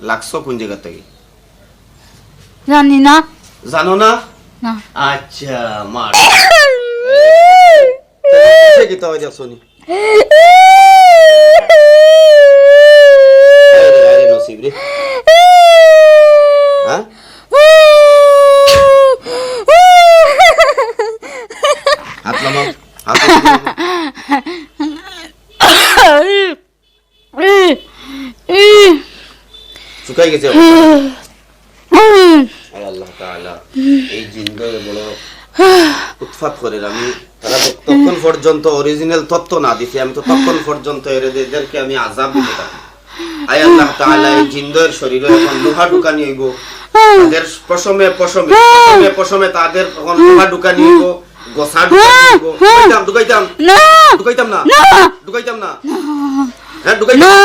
লাগছো কোন জায়গা থেকে জানি না। জানো না? না। আচ্ছা মার কি তো আওয়াজ শুনি আরে নসিব রে হ্যাঁ হাত লাগাও হাত শুকাই গেছে আল্লাহ তাআলা এই জিন্দরে বড় উৎপাত করে। আমি তারা তখন পর্যন্ত অরিজিনাল তত্ত্ব না দিছি, আমি তো তখন পর্যন্ত এদেরকে আমি আযাব দিতে থাকি। আয় আল্লাহ তাআলা এই জিন্দর শরীরে এখন লোহা ঢুকানি হইব, তাদের পশমে পশমে পশমে পশমে তাদের এখন লোহা ঢুকানি হইব, গোসা ঢুকানি হইব। ঢুকাইতাম না ঢুকাইতাম না ঢুকাইতাম না হ্যাঁ ঢুকাইতাম না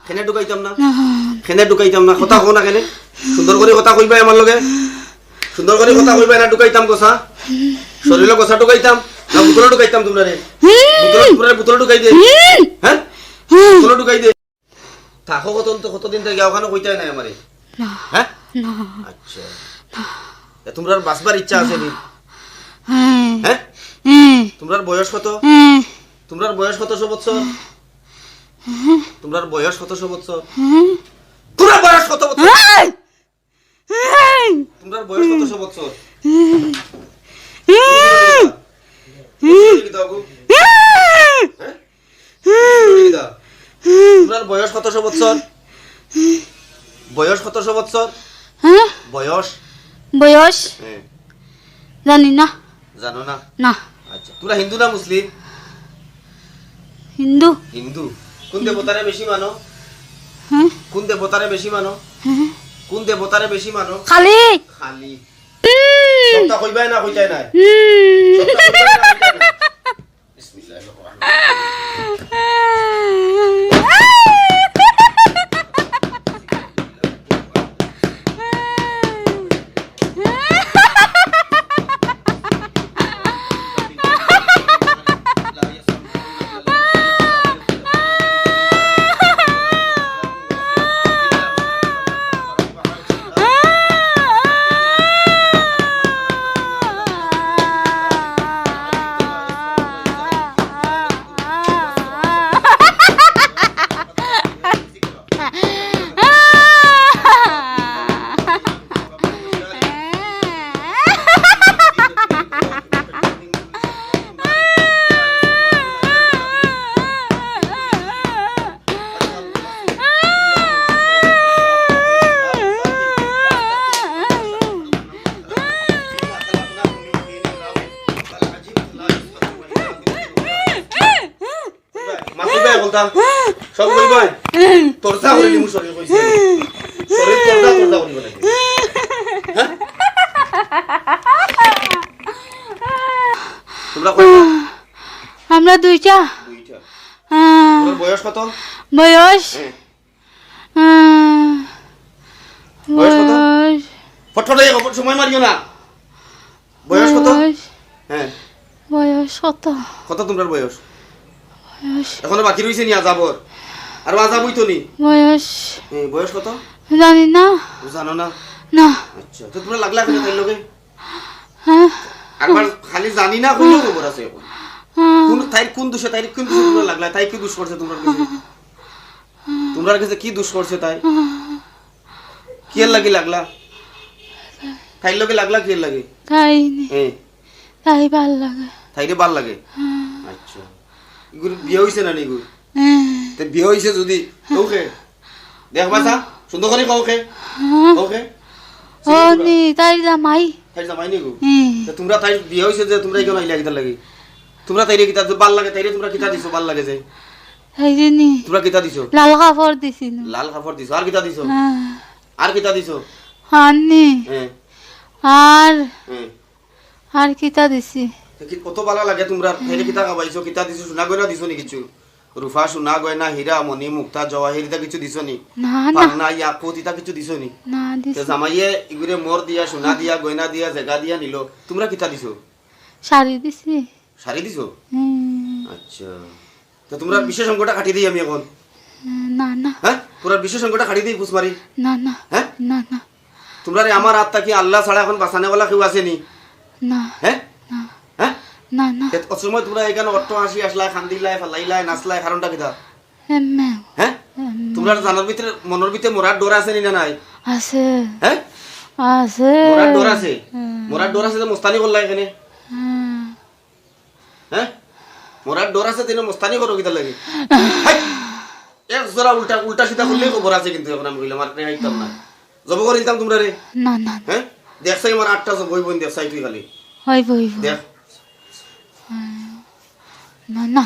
কেনে ঢুকাইতাম না কেনে ঢুকাইতাম না কথা কও না কেনে সুন্দর করে কথা কইবা আমার লগে সুন্দর করে কথা কইবা না ঢুকাইতাম গোসা শরীরে গোসা ঢুকাইতাম না বুতলে ঢুকাইতাম তোমরা রে বুতলে ঢুকাই দে হ্যাঁ বুতলে ঢুকাই দে থাকো কতদিন থেকে ওখানে কইতাই নাই আমারে হ্যাঁ আচ্ছা তোমরা বাসবার ইচ্ছা আছে নি হ্যাঁ তোমরার বয়স কত তোমরার বয়স কতশো বছর তোমরার বয়স কতশো বছর তোমরার বয়স কত বছর তোমরার বয়স কতশো বছর তোমরার বয়স কতশো বছর বয়স কতশো বছর বয়স বয়স জানি না জানো না না আচ্ছা তোমরা হিন্দু না মুসলিম হিন্দু হিন্দু কোন দেবতারে বেশি মানো? হ্যাঁ কোন দেবতারে বেশি মানো? হ্যাঁ কোন দেবতারে বেশি মানো? খালি খালি সবটা কইবাই না কইতাই নাই? হুম। সবটা কইবাই না কইতাই নাই? বিসমিল্লাহির রহমানির বলতাম সব কইবাই তোরটা হইলি মু শরীর কইছি শরীর তোরটা করিব নাকি হ্যাঁ তোমরা কইবা আমরা দুইটা দুইটা হ্যাঁ। তোর বয়স কত? বয়স হ্যাঁ। বয়স কত? বয়স ফটফটাই সময় মারিও না। বয়স কত? হ্যাঁ বয়স কত কত তোমার বয়স? বয়স এখনো বাকি রইছে নি আজাবর? আর আজাব হইতো নি? বয়স বয়স কত? জানি না জানো না? না আচ্ছা তো তোমরা লাগলা কেন তাই লগে? হ্যাঁ একবার খালি জানি না কইলো খবর আছে এখন। হ্যাঁ। কোন তাই কোন দোষে তোমরা লাগলা? তাই কি দোষ করছে তোমরা কাছে? তোমরা কাছে কি দোষ করছে তাই? কি এর লাগি লাগলা? তাই লগে লাগলা কি এর লাগি? তাই নি হ্যাঁ তাই ভাল লাগে তাইরে ভাল লাগে। আচ্ছা ইগুর বিয়ে হইছে না নি গো? হ্যাঁ। তে বিয়ে হইছে যদি ওকে দেখবা সা সুন্দর করে ওকে হ্যাঁ। ওকে ও নি তাই জামাই তাই জামাই নি গো? হ্যাঁ। তে তোমরা তাই বিয়ে হইছে যে তোমরা কেন আইলা কিতা লাগি? তোমরা তাইরে কিতা ভাল লাগে তাইরে তোমরা কিতা দিছো ভাল লাগে যে? তাই জানি তোমরা কিতা দিছো? লাল কাপড় দিছিল লাল কাপড় দিছো আর কিতা দিছো? হ্যাঁ আর কিতা দিছো? আনি হ্যাঁ আর হ্যাঁ আর কিতা দিছি তে কি কত ভালো লাগে তোমরা তাইরে কিতা খাবাইছো কিতা দিছো সোনা গয়না দিছো নি কিছু? রুফা সোনা গয়না হীরা মণি মুক্তা জওয়াহির তা কিছু দিছো নি? না না পান্না ইয়াকুত ইতা কিছু দিছো নি? না তে দিছি জামাইয়ে ইগুরে মোর দিয়া সোনা দিয়া গয়না দিয়া জায়গা দিয়া নিল তোমরা কিতা দিছো? শাড়ি দিছি শাড়ি দিছো? হুম। আচ্ছা তো তোমরা বিশেষ অঙ্কটা কাটি দিই আমি এখন না না হ্যাঁ পুরা বিশেষ অঙ্কটা কাটি দিই পুষমারি না না হ্যাঁ না না তোমরা রে আমার আত্মা কি আল্লাহ ছাড়া এখন বাঁচানে ওয়ালা কেউ আসেনি না হ্যাঁ না হ্যাঁ না না অত সময় তোমরা এখানে অট্ট হাসি আসলাই খান্দিলাই ফালাইলাই নাচলাই কারণটা কিতা এমে হ্যাঁ তোমরা জানার ভিতরে মনের ভিতরে মোরার ডোর আছে নি না নাই আছে হ্যাঁ আছে মোরার ডোর আছে মোরার ডোর আছে যে মোস্তানি করলা এখানে হ্যাঁ। হ্যাঁ মোরার ডোর আছে তেনে মোস্তানি করো কিতা লাগে হাই! এক জোড়া উল্টা উল্টা সিধা করলেই খবর আছে কিন্তু এখন আমি কইলাম আর হাইতাম না জব করে দিতাম তোমরা রে না না হ্যাঁ দেখছাই আমার 8টা বই বই দেখছাই তুই খালি হইব হইব দেখ না না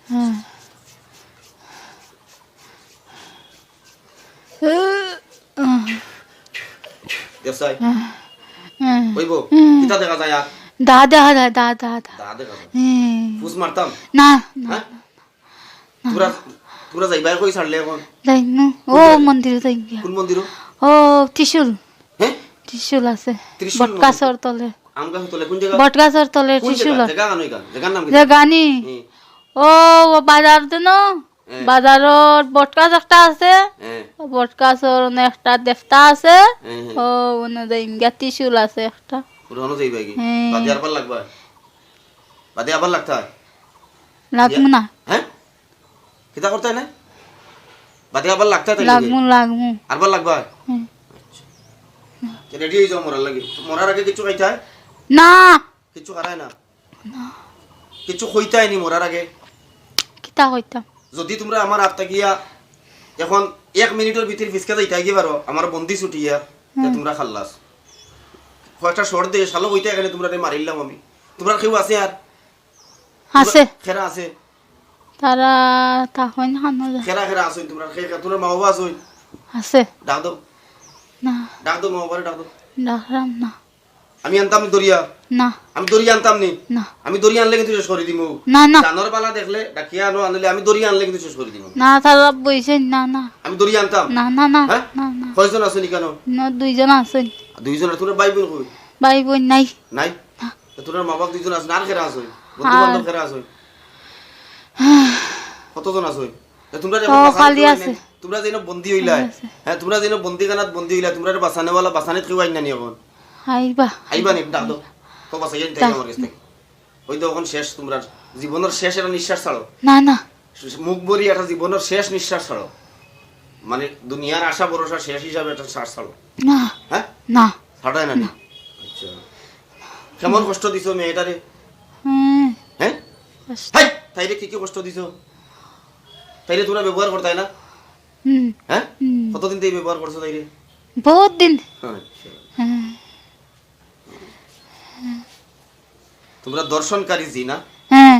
হ্যাঁ দেখছাই হ্যাঁ হইব কিতা দেখা যায় আর দা দেখা যায় দা দা দা দা দেখা যায় হ্যাঁ। ফুস মারতাম না হ্যাঁ তোরা তোরা যাইবার কই ছাড়লে এখন যাই ও মন্দিরে যাই গিয়া কোন মন্দির ও ত্রিশুল হ্যাঁ ত্রিশুল আছে ত্রিশূল বটগাছর তলে আম গাছ তোলে কোন জায়গা বটগাছর তলে কোন ত্রিশুল জায়গা আছে জায়গা গানই গান জায়গার নাম কি যে গানি হ্যাঁ ও বাজার দেন হ্যাঁ। বাজারত বটগাছ একটা আছে হ্যাঁ বটগাছর একটা দেফতা আছে হ্যাঁ, হ্যাঁ। ও ওনে যাই গিয়া ত্রিশুল আছে একটা পুরানো যাইবা কি হ্যাঁ। বাদে আবার লাগবা বাদে আবার লাগতা লাগমু না হ্যাঁ কিতা করতে না বাদে আবার লাগতা তাই লাগমু লাগমু আরবার লাগবা হুম। রেডি হয়ে যাও মরার লাগে মরার আগে কিছু খাইতে হয় না কিছু খারায় না কিছু কইতাই নি মরার আগে কিতা কইতাম যদি তোমরা আমার আত্মা গিয়া এখন 1 মিনিটের ভিতর ফিসকা যাইতে গিয়ে পারো আমার বন্দি ছুটিয়া তোমরা খাল্লাস কয়েকটা শর্ট দিয়ে শালো কইতে এখানে তোমরা মারিলাম আমি তোমরা কেউ আছে আর আছে খেরা আছে তারা তা হয় না খানো যায় খেরা খেরা আছে তোমরা তোমরা মা বাবা আছে আছে ডাক দাও না মা বাবারে ডাক দাও ডাকলাম না আমি আনতাম নি দরিয়া না আমি দরিয়া আনতাম নি না আমি দরিয়া আনলে কিন্তু শেষ করে দিব না না জানোর পালা দেখলে ডাকিয়া আনো আনলে আমি দরিয়া আনলে কিন্তু শেষ করে দিব না তারা বইছে না না আমি দরিয়া আনতাম না না না হ্যাঁ? না না কয়জন আছে নি কেন না দুইজন আছে দুইজন তোমরা ভাই বোন কই ভাই বোন নাই নাই তোমরা মা বাবা দুইজন আছে আর খেরা আছে বন্ধু বান্ধব খেরা আছে কতজন আছে তোমরা ও, খালি আছে। তোমরা যেন বন্দী হইলা হ্যাঁ তোমরা যেন বন্দিখানাত বন্দী হইলা তোমরা বাঁচানেওয়ালা বাঁচানিত কেউ আইন না নি এখন আইবা আইবা নি ডাক দাও তো বাঁচাই তাই আমার কাছ থেকে ওই তো এখন শেষ তোমরা জীবনের শেষ একটা নিঃশ্বাস ছাড়ো না না মুখ ভরি একটা জীবনের শেষ নিঃশ্বাস ছাড়ো মানে দুনিয়ার আশা ভরসা শেষ হিসাবে একটা শ্বাস ছাড়ো না হ্যাঁ না ছাড়াই না নি? আচ্ছা কেমন কষ্ট দিছো মেয়েটারে হুম হ্যাঁ কষ্ট। হাই তাইরে কি কি কষ্ট দিছো তাইরে তোমরা ব্যবহার করতাই না হুম হ্যাঁ হুম। কতদিন থেকে ব্যবহার করছো তাইরে বহুত দিন আচ্ছা হ্যাঁ তোমরা দর্শনকারী জি না হ্যাঁ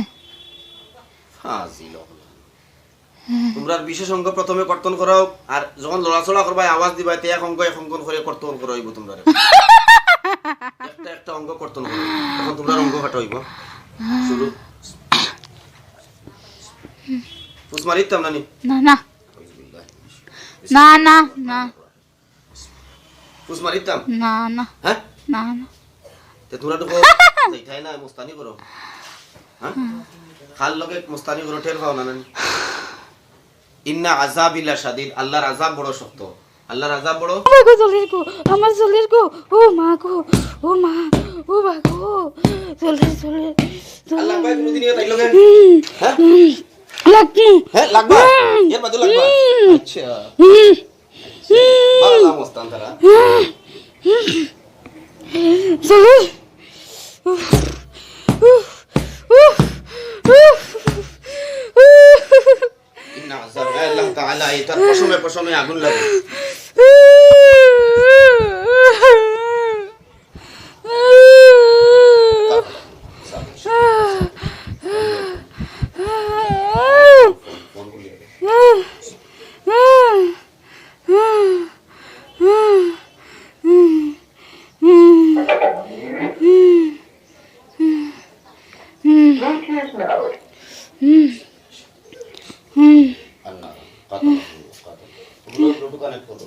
ফাজিল তোমরা বিশেষ অঙ্গ প্রথমে কর্তন করাও আর যখন লড়াচড়া করবা আওয়াজ দিবা তে এক অঙ্গ করে কর্তন করাইব তোমরা একটা একটা অঙ্গ কর্তন করো তখন তোমরা অঙ্গ কাটা হইব শুরু ফুস মারিতাম নানি না না না না না ফুস মারিতাম না না হ্যাঁ না না তে তোমরা তো যাইতাই না মুস্তানি করো হ্যাঁ খাল লগে মুস্তানি করো টের পাও না নানি ইন্না আযাবিলা শাদীদ আল্লাহর আযাব বড় শক্ত আল্লাহর আযাব বড় আমার গো চলির গো আমার চলির গো ও মা গো ও মা ও বা গো চলির চলির আল্লাহ পাক কোনদিন তাই লগে হ্যাঁ লাগি হ্যাঁ লাগবা এর বাদে লাগবা আচ্ছা বালা মুস্তান তারা চলির ইন্না আযাব আল্লাহ তাআলা এটার পশমে আগুন লাগে আল্লাহ কাতা ব্লুটুথ কানেক্ট করো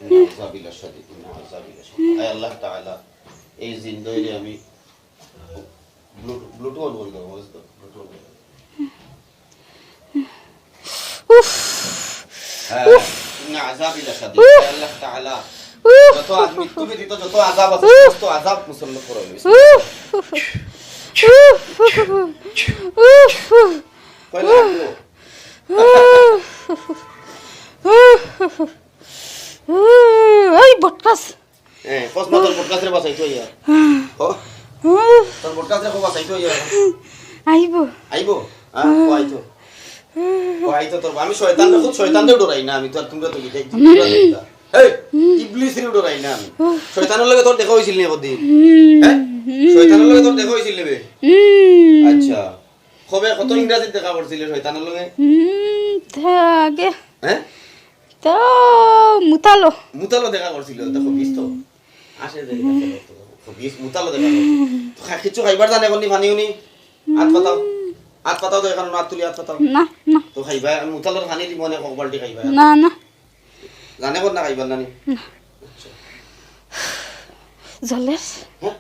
ইন্না আযাবিলা শাদীদ আয় আল্লাহ তাআলা এই জিন্দেগিতে আমি ব্লুটুথ অন করে দাও বুঝছো ব্লুটুথ হ্যাঁ ইন্না আযাবিলা শাদীদ আল্লাহ তাআলা যত আদমি তুমি দিত যত আযাব আছে সমস্ত আযাব মুসল্লত করো কয়লা রাখো ওই বটকাস হ্যাঁ কসমা তোর পডকাস্ট রে বাসাইতো ইয়া ও তোর পডকাস্ট রে কো বাসাইতো ইয়া আইব আইবো হ্যাঁ ও আইতো তোর আমি শয়তান দে ডরাই না আমি তো তোমরা তো বিদায় এই ইবলিস রে ডরাই না আমি শয়তানের লগে তোর দেখা হইছিল নি কদিন হ্যাঁ শয়তানের লগে তোর দেখা হইছিল বে আচ্ছা কবে কত ইংরেজি দেখা করছিল শয়তানের লগে আগে হ্যাঁ তো মুতালো দেখা করছিল দেখো বিশ তো আসে দেখি বিশ মুতালো দেখা তো কিছু খাইবার জানে কোনি পানি উনি হাত পাতাও তো এখন হাত তুলি হাত পাতাও না না তো খাইবা মুতালোর পানি দিব না কক বালতি খাইবা না না জানে কোন না খাইবার নানি জলের হ্যাঁ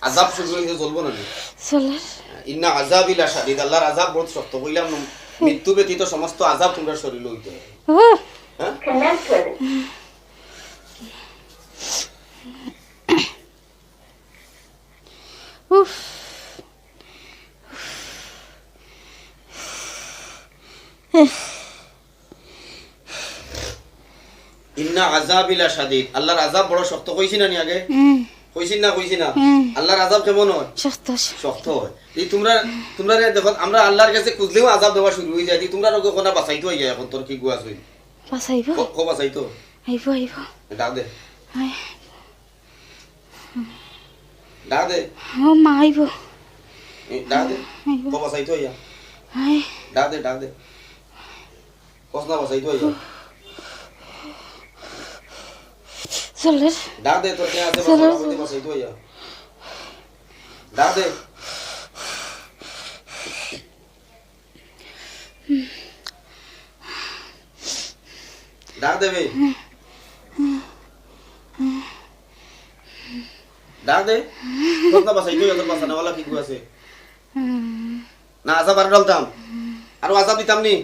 আযাব শুরু হইতে চলবো না জলের ইন্না আযাবিলা শাদীদ আল্লাহর আযাব বহুত শক্ত কইলাম মৃত্যু ব্যতীত সমস্ত আযাব তোমরা শরীরে হইতে হ্যাঁ উফ ইন্না আযাবিলা শাদীদ আল্লাহর আযাব বড় শক্ত কইছি না নি আগে কইছি না আল্লাহর আযাব কেমন হয় শক্ত হয় এই তোমরা দেখো আমরা আল্লাহর কাছে খুঁজলেও আযাব দেওয়া শুরু হই যায় তোমরা রোগ কোনা বাঁচাইতো হই যায় এখন তোর কি গুয়াছ হই বাঁচাইব কো বাঁচাইতো আইব ডাক দে ডাক দে ও মা আইব ডাক দে আইব কো বসাই তো ইয়া আই ডাক দে কসনা বসাই তো ইয়া চলে ডাক দে তোর কে আছে বসাই তো ইয়া ডাক দে ডাক দে ভাই ডাক দে কসনা বসাই তো ইয়া তোর বসানা वाला কি কো আছে না আজাব আর ডালতাম আর আজাব দিতাম নি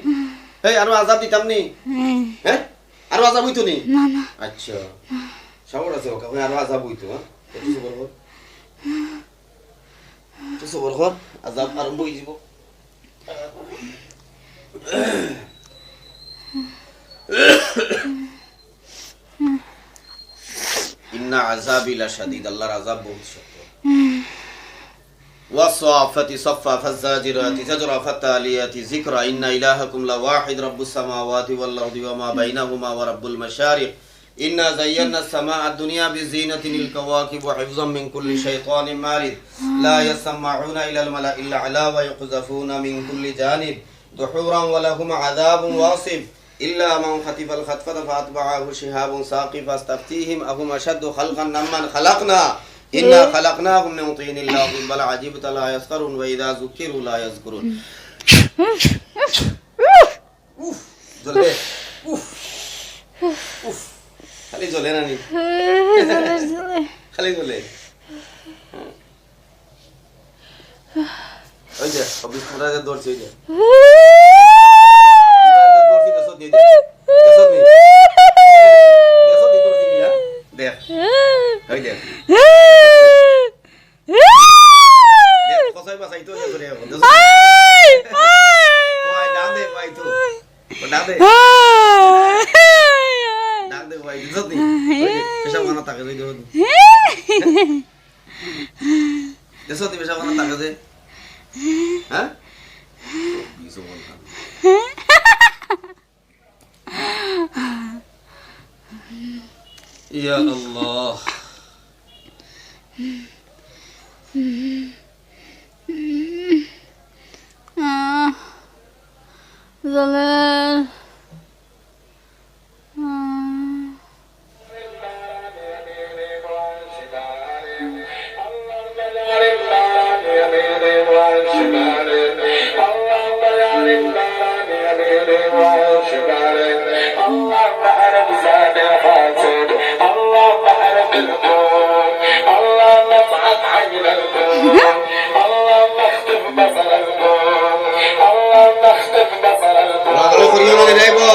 এই আর আজাব দিতাম নি হ্যাঁ আর আজাব হইতো নি না না আচ্ছা সবর আছে ওকে আর আজাব হইতো হ্যাঁ একটু সবর কর তুই সবর কর আজাব আরম্ভ হই যাব ইন্না আযাবি লাশাদীদ আল্লাহর আযাব বহুত শক্ত والصافات صفا فالزاجرات زجرا فالتاليات ذكرا إن إلهكم لواحد رب السماوات والأرض وما بينهما ورب المشارق إنا زينا السماء الدنيا بزينة الكواكب وحفظا من كل شيطان مارد لا يسمعون إلى الملأ الأعلى ويقذفون من كل جانب دحورا ولهم عذاب واصب إلا من خطف الخطفة فأتبعه شهاب ثاقب فاستفتيهم أهم أشد خلقا ممن خلقنا إنا خلقناهم من طين لازب بل عجبت لا يسخرون وإذا ذكروا لا يذكرون উফ জলে উফ উফ খালি জলে না নি খালি জলে ওই যে অফিস পুরা যে দৌড়ছে ওই যে দৌড়ছি দেশত নিয়ে দেশত নিয়ে দৌড়ছি নিয়ে দেখ ওই দেখ কসাই বাসাই তো করে দেশত ওই ডাক দে ভাই তো ডাক দে ডাক দে ভাই দেশত নিয়ে পেশা বানা তাকে দে দেশত পেশা বানা তাকে দে হ্যাঁ বিশো বলতাম ইয়া আল্লাহ Zalal. রাগলে করিও না রে গো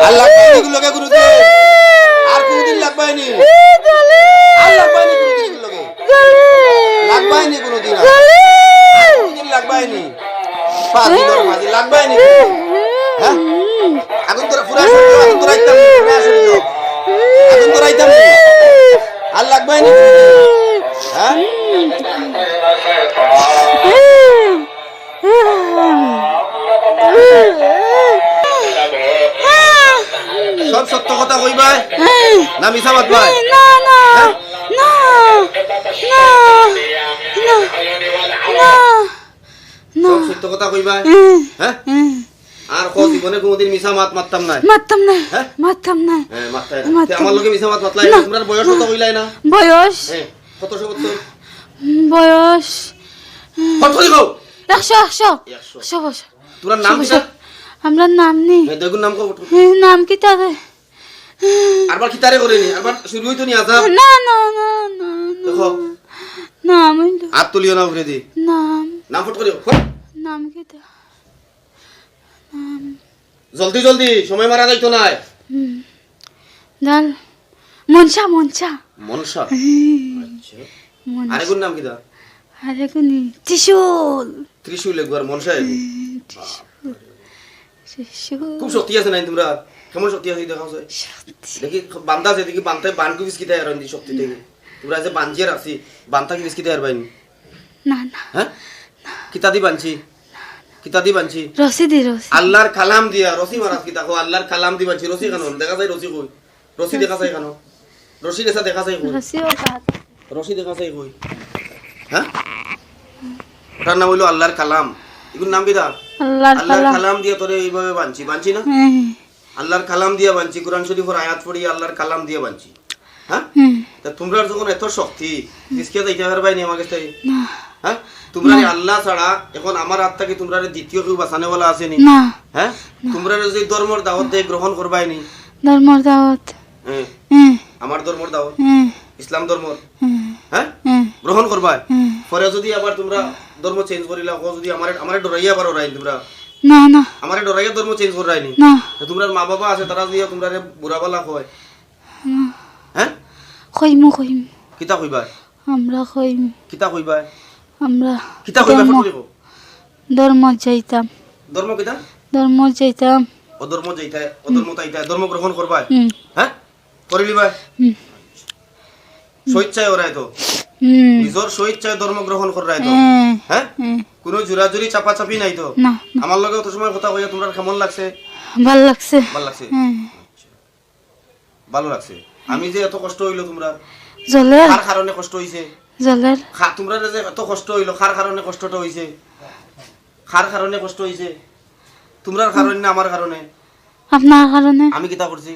আল্লাহ কোন লগে গুরু দে আর কোনদিন লাগবাইনি আর লাগবাইনি কোনদিন লগে লাগবাইনি কোনদিন কোনদিন লাগবাইনি পাঁচ দিন মাঝে লাগবাইনি হ্যাঁ আগুন তোরা পুরা শুনলো আগুন তোরা আইতাম পুরা শুনলো আগুন তোরা আইতাম আর লাগবাইনি হ্যাঁ সব সত্য কথা কইবা না মিছা মাত ভাই না না না না না না সব সত্য কথা কইবা হ্যাঁ আর কো জীবনে কোনদিন মিছা মাত মারতাম না মারতাম না হ্যাঁ? মারতাম না হ্যাঁ মারতাই না তে আমার লগে মিছা মাত মাতলাই তোমরা বয়স কত কইলাই না বয়স হ্যাঁ কত বছর বয়স কত কইও 100 বছর তোর নাম কি আমরা নাম নেই দেখুন নাম কো নাম কি তাদের আরবার কি তারে করেনি আরবার শুরু হইতো নি আজাব না না না না দেখো নাম হইল হাত তুলিও না উপরে দি নাম নাম ফট করিও ফট। নাম কিতা নাম জলদি জলদি সময় মারা যাইতো না ডাল মনসা মনসা মনসা আচ্ছা মনসা আরেকগুর নাম কিটা আরে কোনি ত্রিশূল ত্রিশূল একবার মনসা এগো। ত্রিশূল খুব শক্তি আছে নাই তোমরা কেমন শক্তি আছে দেখাও যায় দেখি বান্দা আছে দেখি বান্তায় বান কি বিস্কিট আর আনি শক্তি থেকে তোমরা যে বানজিয়ার আছি বান্তা কি বিস্কিট আর বাইনি না না হ্যাঁ কিতা দি বানছি কিতা দি বানছি রসি দি রসি আল্লাহর কালাম দিয়া রসি মারাস কিতা কো আল্লাহর কালাম দি বানছি রসি কেন দেখা যায় রসি কই রসি দেখা যায় কেন রসি কেসা দেখা যায় কই রসি ও কাট রসি দেখা যায় কই হ্যাঁ ওটার নাম হইলো আল্লাহর কালাম এগুলোর নাম কিতা আল্লাহর আল্লাহর কালাম কালাম দিয়া তোরে এইভাবে বানছি বানছি না আল্লাহর কালাম দিয়া বানছি কোরআন শরীফের আয়াত পড়ি আল্লাহর কালাম দিয়া বানছি হ্যাঁ তা তোমরা যখন এত শক্তি কিসকে যাইতে পারবাই নি আমাকে তাই না হ্যাঁ তোমরা আল্লাহ ছাড়া এখন আমার হাত থেকে তোমরা দ্বিতীয় কেউ বাঁচানে বলা আসেনি না হ্যাঁ তোমরা যদি ধর্মর দাওয়াত দিয়ে গ্রহণ করবাই নি ধর্মর দাওয়াত হ্যাঁ আমার ধর্মর দাওয়াত ইসলাম ধর্মর হ্যাঁ গ্রহণ করবাই পরে যদি আবার তোমরা ধর্ম চেঞ্জ করিলা ও যদি আমারে ডরাইয়া আবার ওরাই তোমরা না না আমারে ডরাইয়া ধর্ম চেঞ্জ করাইনি না তোমরা মা বাবা আছে তারা যদি তোমরা বুড়াবালা হয় হ্যাঁ কইমু কইম কিতা কইবা আমরা কইম কিতা কইবা আমরা কিতা কইবা ফটো লিখো ধর্ম যাইতাম ধর্ম কিতা ধর্ম যাইতাম অধর্ম যাইতা অধর্ম তাইতা ধর্ম গ্রহণ করবা হুম হ্যাঁ করিলিবা হুম স্বেচ্ছায় ওরাই তো হুম নিজের স্বেচ্ছায় ধর্ম গ্রহণ করাই তো হ্যাঁ কোনো জোরাজুরি চাপাচাপি নাই তো না আমার লগে অত সময় কথা কইয়া তোমরা কেমন লাগছে ভাল লাগছে ভালো লাগছে হ্যাঁ ভালো লাগছে আমি যে এত কষ্ট হইলো তোমরা জলের কার কারণে কষ্ট হইছে জলের তোমরা যে এত কষ্ট হইলো কার কারণে কষ্টটা হইছে কার কারণে কষ্ট হইছে তোমরার কারণে না আমার কারণে আপনার কারণে আমি কিতা করছি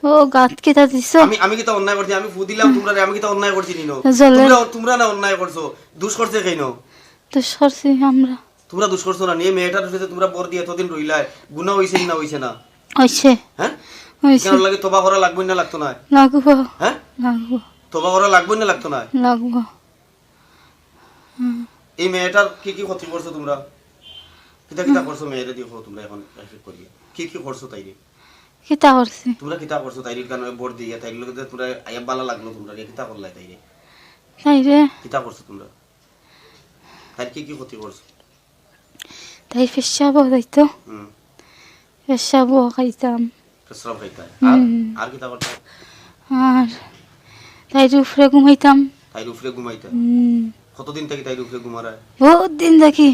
ও গাত কেটা দিছ আমি কিতা অন্যায় করছি আমি ফু দিলাম তোমরা আমি কিতা অন্যায় করছি নিনো জলের তোমরা না অন্যায় করছো দুষ করছে কেন তো সরছি আমরা তোমরা দুষ করছো না নিয়ে মেয়েটার সাথে তোমরা বর দিয়ে এতদিন রইলাই গুনাহ হইছে না হইছে না হইছে হ্যাঁ হইছে কেন লাগে তোবা করা লাগবে না লাগতো না লাগব হ্যাঁ লাগব তোবা করা লাগবে না লাগতো না লাগব এই মেয়েটার কি কি ক্ষতি করছো তোমরা কিতা কিতা করছো মেয়েরে দেখো তোমরা এখন এফেক্ট করিয়ে কি কি করছো তাইরে কিতা করছি তোমরা কিতা করছো তাইরে কেন বর দিয়ে তাইরে লগে তোমরা আয়া বালা লাগলো তোমরা কিতা করলাই তাইরে তাই রে কিতা করছো তোমরা তাই কি কি ক্ষতি করছো তাই পেশাব যাইতো হুম পেশাব খাইতাম প্রস্রাব খাইতা হুম। আর কিতা করছো আর তাই উপরে ঘুমাইতাম তাইর উপরে ঘুমাইতা কতদিন থেকে তাইর উপরে ঘুমারায় বহুত দিন দেখি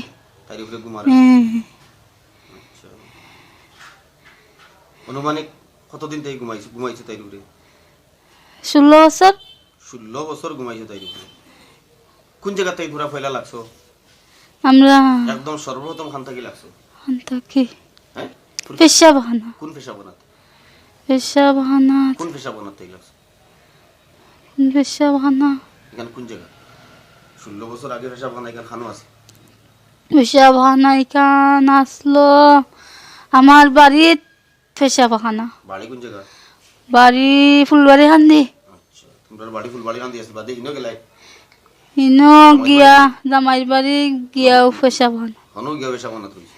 তাইর উপরে ঘুমারায় আচ্ছা অনুমানিক কতদিন থেকে ঘুমাইছে তাইর উপরে 16 বছর 16 বছর ঘুমাইছে তাইর উপরে কোন জায়গা থেকে ঘুরা ফেলা লাগছো আমরা একদম সর্বপ্রথম খান থেকে লাগছো থাকি হ্যাঁ পেশাব খানা কোন পেশা বানাতে পেশাব খানা কোন পেশা বানাতে লাগছো পেশাব খানা এখানে কোন জায়গা 16 বছর আগে পেশা বানাই এখানে খানো আছে পেশাব খানা এখান আসলো আমার বাড়ির পেশাব খানা বাড়ি কোন জায়গা বাড়ি ফুলবাড়ি খান্দি আচ্ছা তোমরা বাড়ি ফুলবাড়ি কান্দি আছে বাদে ইনো গেলাই ইনো গিয়া জামাই বাড়ি গিয়াও পেশাব খানা হনো গিয়া পেশা বানাতে হইছে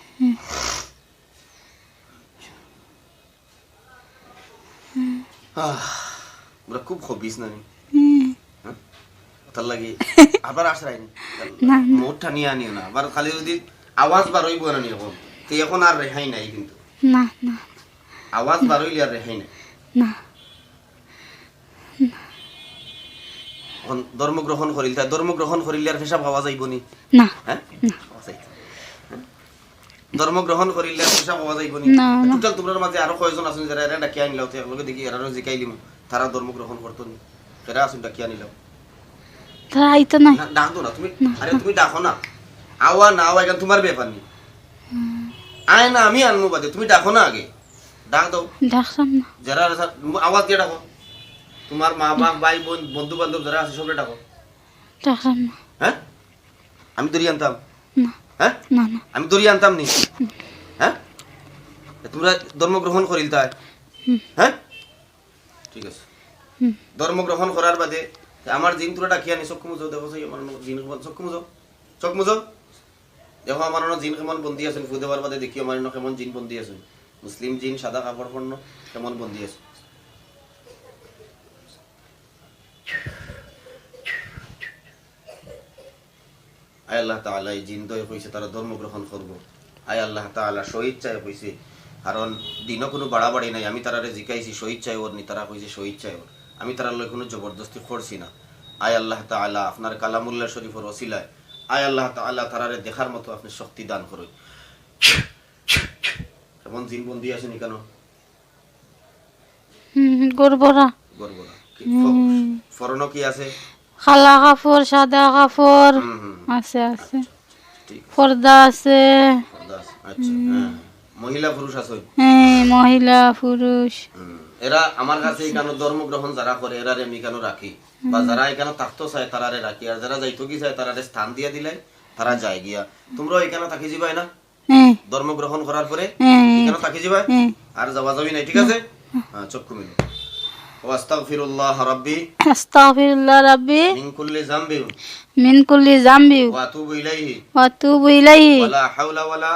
আমরা খুব খবিস না তার লাগে আবার আসরাই না মোটটা নিয়ে আনিও না আবার খালি যদি আওয়াজ বার হইব না নিয়ে এখন তো এখন আর রেহাই নাই কিন্তু না না আওয়াজ বার হইলে আর রেহাই নাই না এখন ধর্ম গ্রহণ করিল তাই ধর্ম গ্রহণ করিলে আর পেশাব খাওয়া যাইব নি না হ্যাঁ খাওয়া যাইতো। ধর্ম গ্রহণ করিলে আর পেশাব খাওয়া যাইব নি না, না। টোটাল তোমার মাঝে আরো কয়জন আছেন যারা এরা ডাকি আনিলাও তো একলগে দেখি এরারও জিকাইলিম তারা ধর্ম গ্রহণ করতো নি এরা আছেন ডাকি আনিলাও তারা আইতো নাই না ডাকতো না তুমি আরে তুমি ডাকো না আওয়া না আওয়া এখন তোমার ব্যাপার নেই আয় না আমি আনবো বাদে তুমি ডাকো না আগে ডাক দাও ডাকতাম না যারা আওয়াজ দিয়ে ডাকো তোমার মা বাপ ভাই বোন বন্ধু বান্ধব যারা আছে সবরে ডাকো ডাকতাম না হ্যাঁ আমি দড়ি আনতাম না হ্যাঁ না না আমি দড়ি আনতাম নি হ্যাঁ তোমরা ধর্ম গ্রহণ করিল তাই হ্যাঁ ঠিক আছে হুম। ধর্ম গ্রহণ করার বাদে আমার জিন তুলা ডাকিয়া নি চক্ষু মুজো দেখো সেই আমার জিন কেমন চক্ষু মুজো দেখো আমার জিন কেমন বন্দি আছেন ফু দেওয়ার বাদে দেখি আমার কেমন জিন বন্দি আছেন মুসলিম জিন সাদা কাপড় পরনো কেমন বন্দি আছে আয় আল্লাহ তাআলা এই জিন দয় কইছে তারা ধর্ম গ্রহণ করব আয় আল্লাহ তাআলা শহীদ চাই কইছে কারণ দিনও কোনো বাড়াবাড়ি নাই আমি তারারে জিকাইছি শহীদ চাই ওর নি তারা কইছে শহীদ চাই ওর আমি তারা লই কোনো জবরদস্তি করছি না আয় আল্লাহ তাআলা আপনার কালামুল্লাহ শরীফের ওসিলায় আয় আল্লাহ তাআলা তারারে দেখার মতো আপনি শক্তি দান করুন কেমন জিন বন্দি আছেন কেন গরবরা গর্বরা ফরনো কি আছে কালা কাপড় সাদা কাপড় আছে আছে ঠিক পর্দা আছে আচ্ছা হ্যাঁ মহিলা পুরুষ আছে হ্যাঁ মহিলা পুরুষ এরা আমার কাছে এখানে ধর্ম গ্রহণ যারা করে এরারে আমি কেন রাখি বা যারা এখানে থাকতো চায় তারারে রাখি আর যারা যাইতো কি চায় তারারে স্থান দিয়ে দিলে তারা যায় গিয়া তোমরাও এখানে থাকি যাবাই না হ্যাঁ ধর্ম গ্রহণ করার পরে হ্যাঁ এখানে থাকি যাবাই হ্যাঁ আর যাওয়া যাবি নাই ঠিক আছে হ্যাঁ চক্ষু মিলো ওয়াস্তাগফিরুল্লাহ রাব্বি আস্তাগফিরুল্লাহ রাব্বি মিন কুল্লি যামবি মিন কুল্লি যামবি ওয়া আতুবু ইলাইহি ওয়া আতুবু ইলাইহি ওয়ালা হাওলা ওয়ালা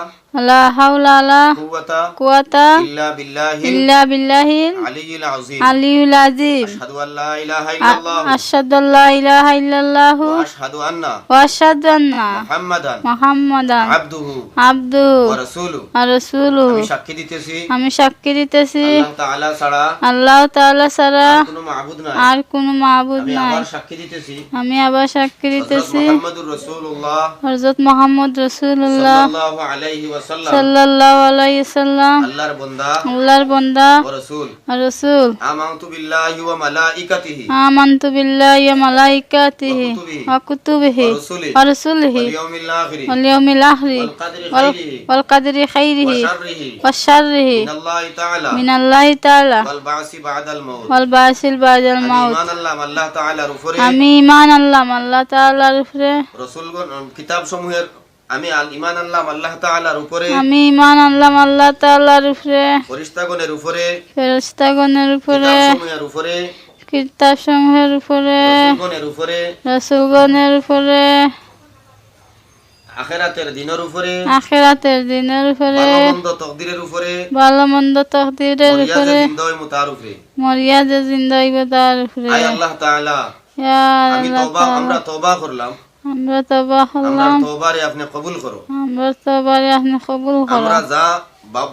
লা হাওলা ওয়ালা কুওয়াতা কুওয়াতা ইল্লা বিল্লাহি ইল্লা বিল্লাহিল আলিয়্যিল আযীম আলিয়্যুল আযীম আশহাদু আল্লা ইলাহা ইল্লাল্লাহ আশহাদু আল্লা ইলাহা ইল্লাল্লাহ ওয়া আশহাদু আন্না ওয়া আশহাদু আন্না মুহাম্মাদান মুহাম্মাদান আবদুহু আবদু ওয়া রাসূলুহু আর রাসূলু আমি সাক্ষী দিতেছি আমি সাক্ষী দিতেছি আল্লাহ তাআলা ছাড়া আল্লাহ তাআলা ছাড়া কোনো মাবুদ নাই আর কোনো মাবুদ আমি নাই আবার সাক্ষী দিতেছি আমি আবার সাক্ষী হযরত দিতেছি মুহাম্মদুর রাসূলুল্লাহ হযরত মুহাম্মদ রাসূলুল্লাহ সাল্লাল্লাহু আলাইহি ওয়াসাল্লাম সাল্লাল্লাহু আলাইহি সাল্লাম আল্লাহর বান্দা আল্লাহর বান্দা ও রাসূল আর রাসূল আমানতু বিল্লাহি ওয়া মালাইকাতিহি আমানতু বিল্লাহি ওয়া মালাইকাতিহি ওয়া কুতুবিহি ওয়া রাসূলিহি ওয়া রাসূলিহি ওয়াল ইয়াউমিল আখিরি ওয়াল ইয়াউমিল আখিরি ওয়াল কদরি খাইরিহি ওয়াল কাদরি খাইরিহি ওয়া শাররিহি ওয়া শাররিহি মিনাল্লাহি তাআলা মিনাল্লাহি তাআলা ওয়াল বা'সি বা'দাল মাউত ওয়াল বাসিল বাদাল মাউত ঈমান আল্লাহ তাআলার উপরে আমি ঈমান আনলাম আল্লাহ তাআলার উপরে রাসূলগণ কিতাব সমূহের আমি ঈমান আনলাম আল্লাহ তাআলার উপরে আমি ঈমান আনলাম আল্লাহ তাআলার উপরে ফেরেশতাগণের উপরে ফেরেশতাগণের উপরে কিতাব সমূহের উপরে কিতাব সমূহের উপরে রাসূলগণের উপরে রাসূলগণের উপরে আখিরাতের দিনের উপরে আখিরাতের দিনের উপরে ভালো মন্দ তকদিরের উপরে ভালো মন্দ তকদিরের উপরে জিন্দায় মুতার উপরে মরিয়া যে জিন্দাই তার উপরে আয় আল্লাহ তাআলা ইয়া আমি আল্লাহ তওবা আমরা তওবা করলাম আমরা তওবা আমরা করলাম তওবারে আপনি কবুল করো আমরা তওবারে আপনি কবুল করো আমরা যা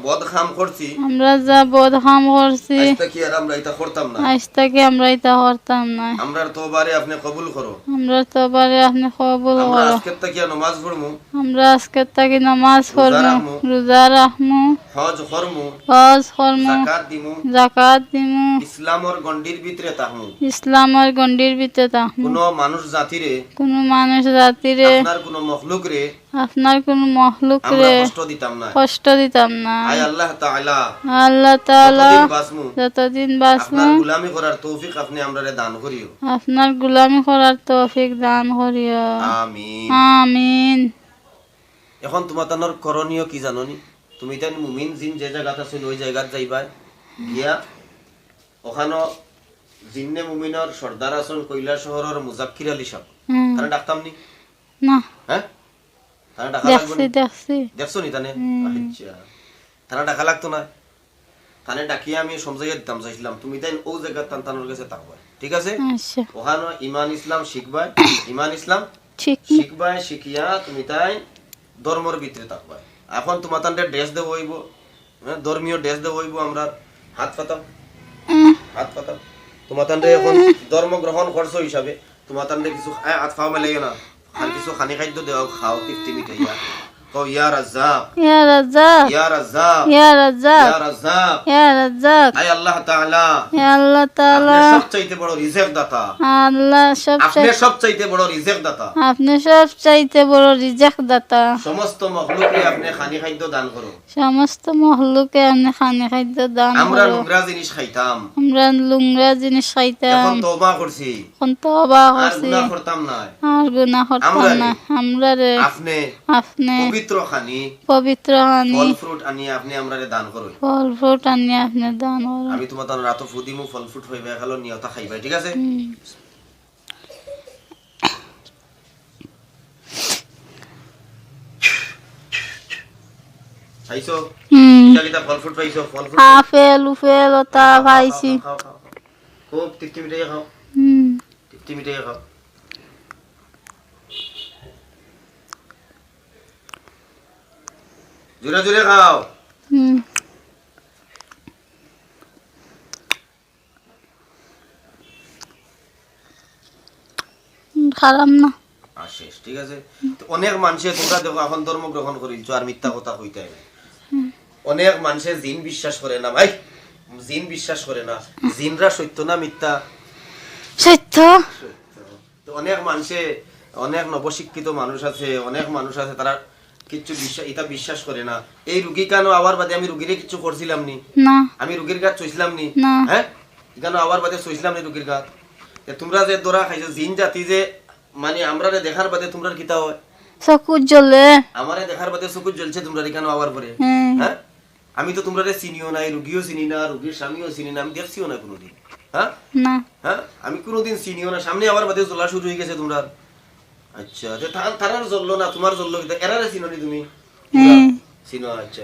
বদ কাম করছি আমরা যা বদহাম করছি আজকে কি আর আমরা এটা করতাম না আজ থেকে আমরা এটা করতাম না আমরা তওবারে আপনি কবুল করো আমরা তওবারে আপনি কবুল আমরা করো আজকে থেকে নামাজ পড়মু আমরা আজকে থেকে নামাজ পড়মু রোজা রাখমু হজ করমু হজ করমু যাকাত দিমু যাকাত দিমু ইসলামর গণ্ডির ভিতরে তাহমু ইসলামের গণ্ডির ভিতরে থাকমু কোন মানুষ জাতিরে কোনো মানুষ জাতিরে আপনার কোন মখলুক রে আপনার কোনো মখলুক আমরা রে কষ্ট দিতাম না কষ্ট দিতাম না আয় আল্লাহ তাআলা আল্লাহ তাআলা যতদিন বাঁচমু যতদিন বাঁচমু আপনার গোলামি করার তৌফিক আপনি আমরারে দান করিও আপনার গোলামি করার তৌফিক দান করিও আমিন আমিন এখন তোমার তানোর করণীয় কি জানোনি তুমি তাই মুমিন জিন যে জায়গাত আছে ওই জায়গাত যাইবা গিয়া ওখানে জিন্নে মুমিনর সর্দার আছেন কৈলা শহরের মুজাক্কির আলী সাহেব তারা ডাকতাম নি না হ্যাঁ তারা ডাকা লাগবে দেখছি দেখছি দেখছো নি তানে আচ্ছা তারা ডাকা লাগতো না তানে ডাকিয়ে আমি সমঝাইয়া দিতাম চাইছিলাম তুমি তাই ও জায়গা তানোর কাছে থাকবা ঠিক আছে আচ্ছা ওখানে ইমান ইসলাম শিখবা ইমান ইসলাম ঠিক শিখবা শিখিয়া তুমি তাই ধর্মর ভিতরে থাকবা এখন তোমার তান্ডে ড্রেস দেব হইব ধর্মীয় ড্রেস দেব হইব আমরা হাত পাতাও হাত পাতাও তোমার তান্ডে এখন ধর্ম গ্রহণ করছো হিসাবে তোমার তান্ডে কিছু হাত খাওয়া মেলে না আর কিছু খানি খাদ্য দেওয়া খাও তৃপ্তি মিটাইয়া কও ইয়া রাজ্জাক ইয়া রাজ্জাক ইয়া রাজ্জাক ইয়া রাজ্জাক ইয়া রাজ্জাক ইয়া রাজ্জাক আয় আল্লাহ তাআলা ইয়া আল্লাহ তাআলা আপনি সবচাইতে বড় রিজিক দাতা আল্লাহ আপনি সবচাইতে বড় রিজিক দাতা আপনি সব চাইতে বড় রিজিক দাতা সমস্ত মখলুককে আপনি খানি খাদ্য দান করো সমস্ত মহলুকে আপনি খানি খাদ্য দান আমরা করো নোংরা জিনিস খাইতাম আমরা লুংরা জিনিস খাইতাম এখন তওবা করছি এখন তওবা আর করছি গুনাহ করতাম না আর গুনাহ করতাম না আমরা রে আপনি আপনি পবিত্র খানি পবিত্র আনি ফল ফ্রুট আনি আপনি আমরারে দান করো ফল ফ্রুট আনি আপনি দান করো আমি তোমার তার রাত ফুদিমু ফল ফ্রুট হইবে খালো নিয়তা খাইবা ঠিক আছে খাইছো হুম কিতা কিতা ফল ফ্রুট পাইছো ফল ফ্রুট আপেল উফেল ওটা পাইছি খাও, খাও, খাও। খুব তৃপ্তি মিটাইয়া খাও হুম তৃপ্তি মিটাইয়া খাও জোরে জোরে খাও হুম খারাপ না শেষ ঠিক আছে তো অনেক মানুষে তোমরা দেখো এখন ধর্ম গ্রহণ করিলছো আর মিথ্যা কথা কইতে হয় না। অনেক মানুষে জিন বিশ্বাস করে না ভাই জিন বিশ্বাস করে না জিনরা সত্য না মিথ্যা সত্য তো অনেক মানুষে অনেক নবশিক্ষিত মানুষ আছে অনেক মানুষ আছে তারা কিচ্ছু বিশ্বাস করে না এই রুগী কেন আবার বাদে আমি রুগীরে কিছু করছিলাম নি না আমি রুগীর গাছ চইছিলাম নি না। হ্যাঁ কেন আবার বাদে চইছিলাম নি রুগীর গাছ তোমরা যে দোরা খাইছো জিন জাতি যে মানে আমরা দেখার বাদে তোমরা কিতা হয় চকু জ্বলে আমারে দেখার বাদে চকুত জ্বলছে তোমরা কেন আবার পরে হ্যাঁ হ্যাঁ আমি তো তোমরা চিনিও নাই রুগীও চিনি না রুগীর স্বামীও চিনি না আমি দেখছিও না কোনোদিন হ্যাঁ না হ্যাঁ আমি কোনোদিন চিনিও না সামনে আবার বাদে জ্বলা শুরু হয়ে গেছে তোমরা আচ্ছা তারার জ্বললো না তোমার জ্বললো কিন্তু এরারে চিনো নি তুমি হ্যাঁ চিনো আচ্ছা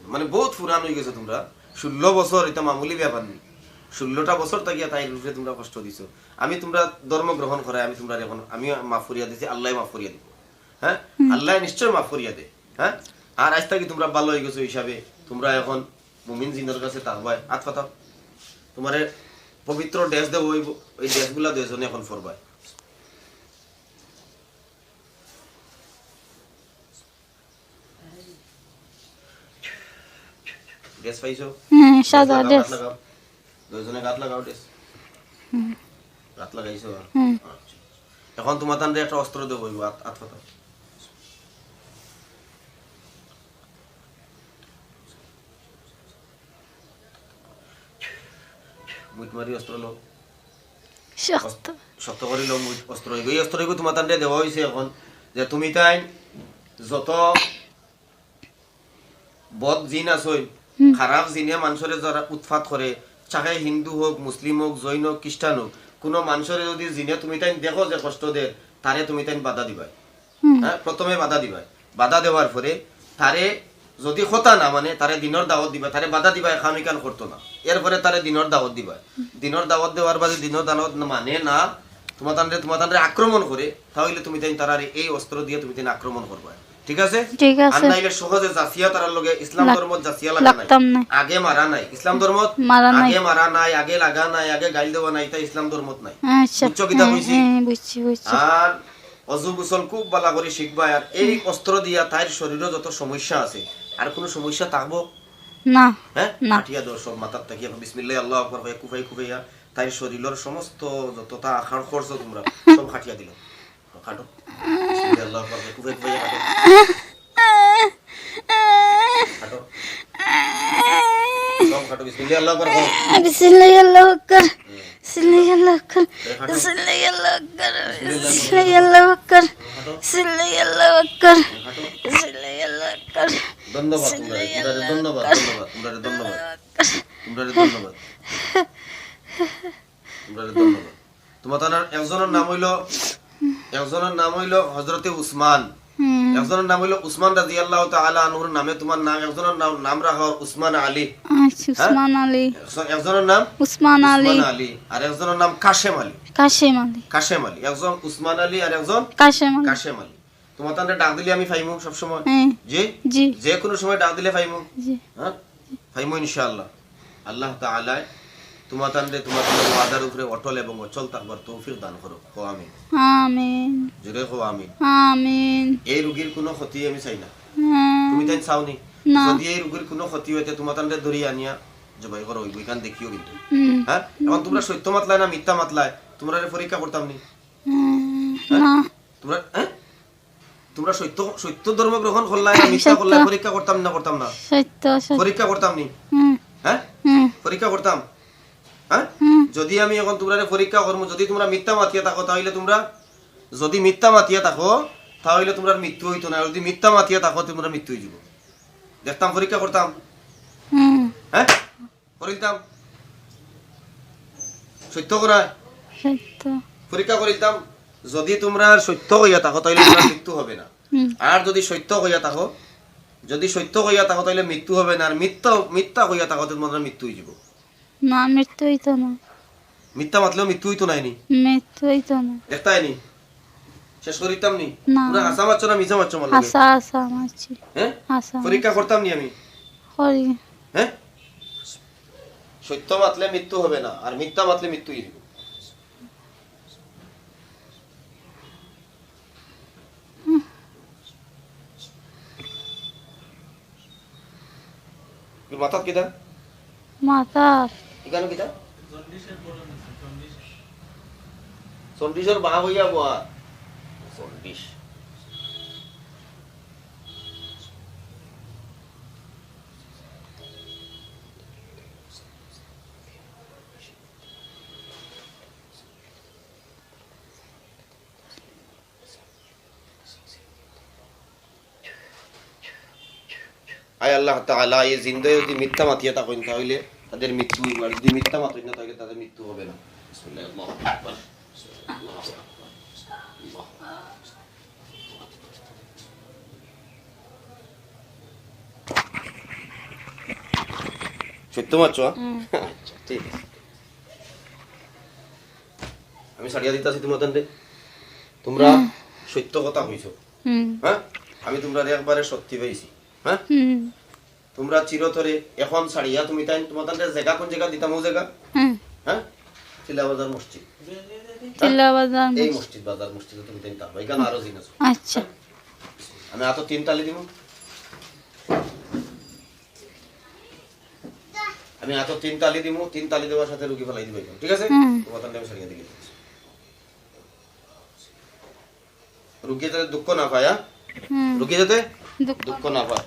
মানে বহুত পুরান হয়ে গেছে তোমরা 16 বছর এটা মামুলি ব্যাপার নেই 16টা বছর তাকিয়া তাই রূপে তোমরা কষ্ট দিছো আমি তোমরা ধর্ম গ্রহণ করাই আমি তোমরা এখন আমি মাফ করিয়া দিছি আল্লাহ মাফ করিয়া দিব হ্যাঁ আল্লাহ নিশ্চয় মাফ করিয়া দে হ্যাঁ আর আজ থেকে তোমরা ভালো হয়ে গেছো হিসাবে তোমরা এখন মুমিন জিনের কাছে তাকবাই হাত পাতাও তোমারে পবিত্র ড্রেস দেব ওই ড্রেসগুলা দুজনে এখন ফরবাই ড্রেস পাইছো হ্যাঁ সাদা ড্রেস দুজনে গাত লাগাও ড্রেস গাত লাগাইছো হুম আচ্ছা এখন তোমার তান্ডে একটা অস্ত্র দেবো হাত পাতাও মুঠ মারি অস্ত্র লো শক্ত শক্ত করে লো মুঠ অস্ত্র এই অস্ত্র তোমার তান্ডে দেওয়া হয়েছে এখন যে তুমি তাই যত বদ জিন আসই খারাপ জিনে মানুষের যারা উৎপাত করে চাহে হিন্দু হোক মুসলিম হোক জৈন হোক খ্রিস্টান হোক কোনো মানুষের যদি জিনে তুমি তাই দেখো যে কষ্ট দে তারে তুমি তাই বাধা দিবাই হ্যাঁ প্রথমে বাধা দিবাই বাধা দেওয়ার পরে তারে যদি কথা না মানে তারে দিনের দাওয়াত দিবা তারে বাধা দিবা খামিকান করতো না এরপরে তারে দিনের দাওয়াত দিবা দিনের দাওয়াত দেওয়ার বাদে দিনের দাওয়াত মানে না তোমার তান্ডে আক্রমণ করে তাহলে তুমি তাই তার এই অস্ত্র দিয়ে তুমি তাই আক্রমণ করবা ঠিক আছে ঠিক আছে আর নাইলে সহজে জাসিয়া তারার লগে ইসলাম ধর্ম জাসিয়া লাগা লাগতাম নাই না আগে মারা নাই ইসলাম ধর্ম মারা নাই আগে মারা নাই আগে লাগা নাই আগে গাইল দেওয়া নাই তাই ইসলাম ধর্মত নাই আচ্ছা বুঝছো কিতা কইছি হ্যাঁ বুঝছি বুঝছি আর অজু গোসল খুব ভালো করে শিখবা আর এই অস্ত্র দিয়া তার শরীরে যত সমস্যা আছে আর কোনো সমস্যা থাকবো না হ্যাঁ না। হাটিয়া দর সব মাথার তাকিয়া বিসমিল্লাহ আল্লাহু আকবার কইয়া কুফাই কুফাইয়া তার শরীরের সমস্ত যতটা আখার খরচ তোমরা সব হাটিয়া দিল কাটো বিসমিল্লাহ আল্লাহু আকবার কইয়া কুফাই কুফাইয়া কাটো কাটো সব কাটো বিসমিল্লাহ আল্লাহু আকবার কও বিসমিল্লাহ আল্লাহু আকবার বিসমিল্লাহ আল্লাহু আকবার বিসমিল্লাহ আল্লাহু আকবার বিসমিল্লাহ আল্লাহু আকবার বিসমিল্লাহ আল্লাহু আকবার কাটো বিসমিল্লাহ আল্লাহু আকবার ধন্যবাদ তোমরা ধন্যবাদ ধন্যবাদ তোমার তার একজনের নাম হইল হযরতে উসমান একজনের নাম হইল উসমান রাদিয়াল্লাহু তাআলা আনহুর নামে তোমার নাম একজনের নাম রাখা উসমান আলী আচ্ছা উসমান আলী একজনের নাম উসমান আলী উসমান আলী আর একজনের নাম কাশেম আলী কাশেম আলী একজন উসমান আলী আর একজন কাশেম আলী তোমার তান্ডে ডাক দিলে আমি পাইমু সব সময় হ্যাঁ জি জি যে কোনো সময় ডাক দিলে পাইমু জি হ্যাঁ পাইমু ইনশাআল্লাহ আল্লাহ তাআলা তোমার তান্ডে তোমার ওয়াদার উপরে অটল এবং অচল থাকবার তৌফিক দান করো কো আমিন আমিন জোরে কো আমিন আমিন এই রোগীর কোনো ক্ষতি আমি চাই না হ্যাঁ, তুমি তাই চাওনি না। যদি এই রোগীর কোনো ক্ষতি হইতে তোমার তান্ডে ধরি আনিয়া জবাই করো ওই বইখান দেখিও কিন্তু হুম, হ্যাঁ এখন তোমরা সত্য মাতলায় না মিথ্যা মাতলায় তোমরা পরীক্ষা করতাম নি না তোমরা হ্যাঁ তোমরা সত্য ধর্ম গ্রহণ করলাই না মিথ্যা করলাই পরীক্ষা করতাম না সত্য সত্য পরীক্ষা করতাম নি হুম, হ্যাঁ হুম, পরীক্ষা করতাম হ্যাঁ হুম, যদি আমি এখন তোমরা পরীক্ষা করবো যদি তোমরা মিথ্যা মাতিয়া থাকো তাহলে তোমরা যদি মিথ্যা মাতিয়া থাকো তাহলে তোমরা মৃত্যু হইতো না যদি মিথ্যা মাতিয়া থাকো তোমরা মৃত্যু হয়ে যাব দেখতাম পরীক্ষা করতাম হুম, হ্যাঁ করিতাম সত্য করায় সত্য পরীক্ষা করিতাম যদি তোমরা সত্য হইয়া থাকো তাহলে তোমরা মৃত্যু হবে না হুম, আর যদি সত্য হইয়া থাকো যদি সত্য কইয়া থাকো তাহলে মৃত্যু হবে না, আর মিথ্যা মিথ্যা কইয়া থাকো তোমার মৃত্যু হয়ে যাব। না মৃত্যু হইতো না, মিথ্যা মাতলেও মৃত্যু হইতো নাইনি, মৃত্যু হইতো না। দেখতাইনি শেষ করিতাম নি, না। পুরা হাসা মারছো না মিছা মারছো মারলো? আশা আশা মারছি, হ্যাঁ আশা পরীক্ষা করতাম নি আমি। করি। হ্যাঁ সত্য মাতলে মৃত্যু হবে না, আর মিথ্যা মাতলে মৃত্যু হয়ে যাব। মাথাত কিটা মাথা এখানে কিটা চন্ডিশের বাহ হইয়া বয়া চন্ডিশ। আয় আল্লাহ তাআলা এই জিন্দে যদি মিথ্যা মাতিয়া থাকেন তাহলে তাদের মৃত্যু হইব, আর যদি মিথ্যা মাতেন না তাহলে তাদের মৃত্যু হবে না। বিসমিল্লাহির রহমানির রহিম। সত্য মারছো? আচ্ছা ঠিক আছে, আমি ছাড়িয়া দিতেছি তোমাদের। তোমরা সত্য কথা কইছো, হ্যাঁ আমি তোমরা একবারে সত্যি পাইছি। হ্যাঁ তোমরা চিরতরে এখন ছাড়িয়া তুমি তাই তোমাদের জায়গা কোন জায়গা দিতাম ও জায়গা? হ্যাঁ চিল্লাবাজার মসজিদ, চিল্লাবাজার এই মসজিদ বাজার মসজিদে তুমি তাই তাও এখানে আরো জিনিস আছে। আচ্ছা আমি আতো 3 তালি দিব, আমি আতো 3 তালি দিব, 3 তালি দেওয়ার সাথে রুগী ফেলাই দিব, ঠিক আছে? তোমাদের আমি ছাড়িয়া দিলি রুগী যাতে দুঃখ না পায়, রুগী যাতে দুঃখ না পায়।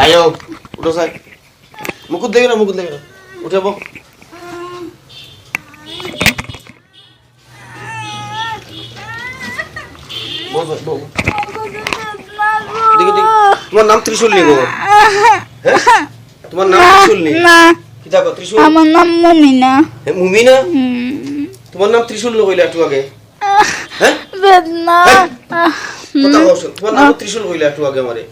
আয়ো উঠো স্যার, মুকুট দেখে না, মুকুট দেখে না, উঠে বো। তোমার নাম ত্রিশূল নি গো? হ্যাঁ তোমার নাম ত্রিশূল নি? না কি থাকো ত্রিশূল? আমার নাম মুমিনা। মুমিনা? তোমার নাম ত্রিশূল নি কইলা একটু আগে? হ্যাঁ বেদনা কথা কও, তোমার নাম ত্রিশূল কইলা একটু আগে আমারে?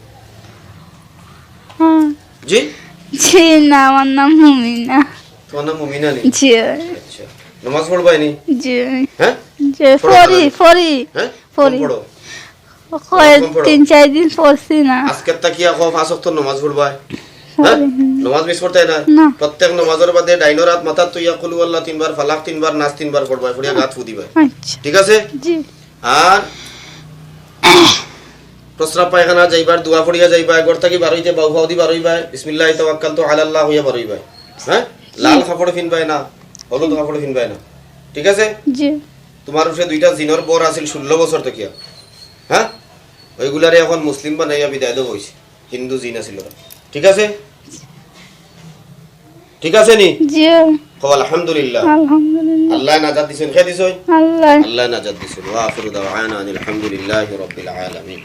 জি জি না, আমার নাম মুমিনা। তোমার নাম মুমিনা নি? জি আচ্ছা নামাজ পড়বাই নি? জি হ্যাঁ জি ফরি ফরি হ্যাঁ ফরি পড়ো। 3-4 দিন পড়ছি না। আজকে তাকিয়া কও 5 ওয়াক্ত নামাজ পড়বাই? হ্যাঁ নামাজ মিস করতে না? না। প্রত্যেক নামাজের বাদে ডাইনো রাত মাথা তুইয়া কুল আল্লাহ 3 বার, ফালাক 3 বার, নাস 3 বার পড়বাই, পড়িয়া গাত ফু দিবাই, আচ্ছা ঠিক আছে? জি আর প্রস্রাব পায়খানা যাইবার দোয়া পড়িয়া যাইবাই, ঘর থাকি বার হইতে বাউ ফাউদি বার হইবাই, বিসমিল্লাহি তাওয়াক্কালতু আলাল্লাহ হইয়া বার হইবাই। হ্যাঁ লাল কাপড় কিনবাই না, হলুদ কাপড় কিনবাই না, ঠিক আছে? জি তোমার উপরে 2টা জিনর বর আছিল 16 বছর থেকে, হ্যাঁ ওইগুলারে এখন মুসলিম বানাইয়া বিদায় দেওয়া হইছে, হিন্দু জিন আছিল ওরা, ঠিক আছে? ঠিক আছে নি? জি কও আলহামদুলিল্লাহ। আলহামদুলিল্লাহ আল্লাহ নাজাত দিছেন, কে দিছেন? আল্লাহ আল্লাহ নাজাত দিছেন। ওয়া আখিরু দাওয়ানা আনিল হামদুলিল্লাহি রাব্বিল আলামিন।